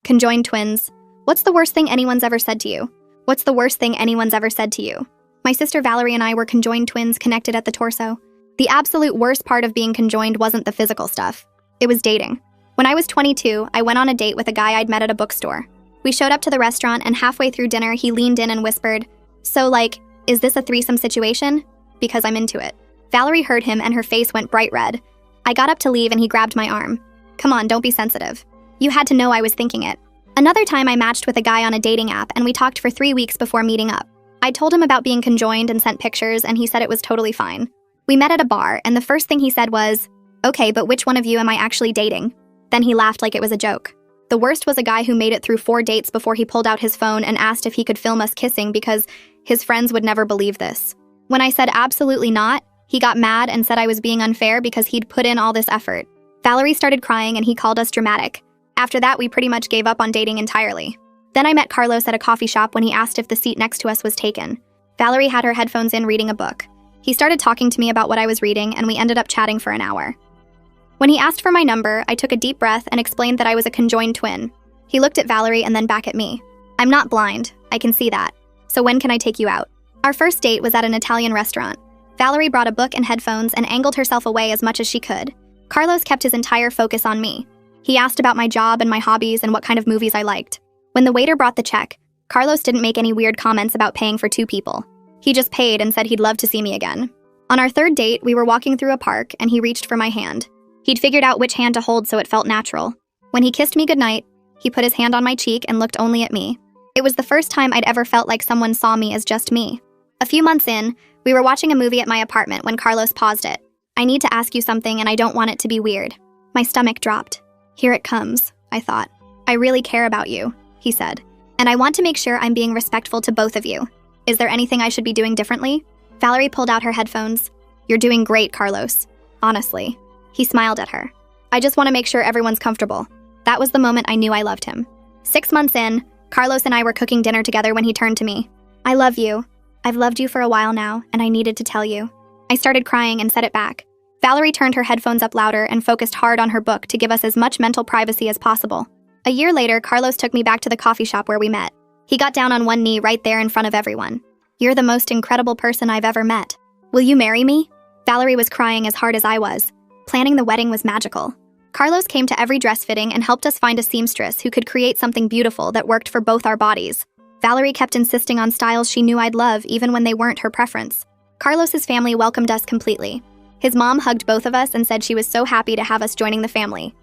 Conjoined twins. What's the worst thing anyone's ever said to you? What's the worst thing anyone's ever said to you? My sister Valerie and I were conjoined twins connected at the torso. The absolute worst part of being conjoined wasn't the physical stuff. It was dating. When I was 22, I went on a date with a guy I'd met at a bookstore. We showed up to the restaurant and halfway through dinner, he leaned in and whispered, "So like, is this a threesome situation? Because I'm into it." Valerie heard him and her face went bright red. I got up to leave and he grabbed my arm. "Come on, don't be sensitive. You had to know I was thinking it." Another time I matched with a guy on a dating app and we talked for 3 weeks before meeting up. I told him about being conjoined and sent pictures and he said it was totally fine. We met at a bar and the first thing he said was, "Okay, but which one of you am I actually dating?" Then he laughed like it was a joke. The worst was a guy who made it through 4 dates before he pulled out his phone and asked if he could film us kissing because his friends would never believe this. When I said absolutely not, he got mad and said I was being unfair because he'd put in all this effort. Valerie started crying and he called us dramatic. After that, we pretty much gave up on dating entirely. Then I met Carlos at a coffee shop when he asked if the seat next to us was taken. Valerie had her headphones in reading a book. He started talking to me about what I was reading and we ended up chatting for an hour. When he asked for my number, I took a deep breath and explained that I was a conjoined twin. He looked at Valerie and then back at me. "I'm not blind, I can see that. So when can I take you out?" Our first date was at an Italian restaurant. Valerie brought a book and headphones and angled herself away as much as she could. Carlos kept his entire focus on me. He asked about my job and my hobbies and what kind of movies I liked. When the waiter brought the check, Carlos didn't make any weird comments about paying for 2 people. He just paid and said he'd love to see me again. On our third date, we were walking through a park and he reached for my hand. He'd figured out which hand to hold so it felt natural. When he kissed me goodnight, he put his hand on my cheek and looked only at me. It was the first time I'd ever felt like someone saw me as just me. A few months in, we were watching a movie at my apartment when Carlos paused it. "I need to ask you something and I don't want it to be weird." My stomach dropped. "Here it comes," I thought. "I really care about you," he said. "And I want to make sure I'm being respectful to both of you. Is there anything I should be doing differently?" Valerie pulled out her headphones. "You're doing great, Carlos. Honestly." He smiled at her. "I just want to make sure everyone's comfortable." That was the moment I knew I loved him. 6 months in, Carlos and I were cooking dinner together when he turned to me. "I love you. I've loved you for a while now, and I needed to tell you." I started crying and said it back. Valerie turned her headphones up louder and focused hard on her book to give us as much mental privacy as possible. A year later, Carlos took me back to the coffee shop where we met. He got down on one knee right there in front of everyone. "You're the most incredible person I've ever met. Will you marry me?" Valerie was crying as hard as I was. Planning the wedding was magical. Carlos came to every dress fitting and helped us find a seamstress who could create something beautiful that worked for both our bodies. Valerie kept insisting on styles she knew I'd love even when they weren't her preference. Carlos's family welcomed us completely. His mom hugged both of us and said she was so happy to have us joining the family.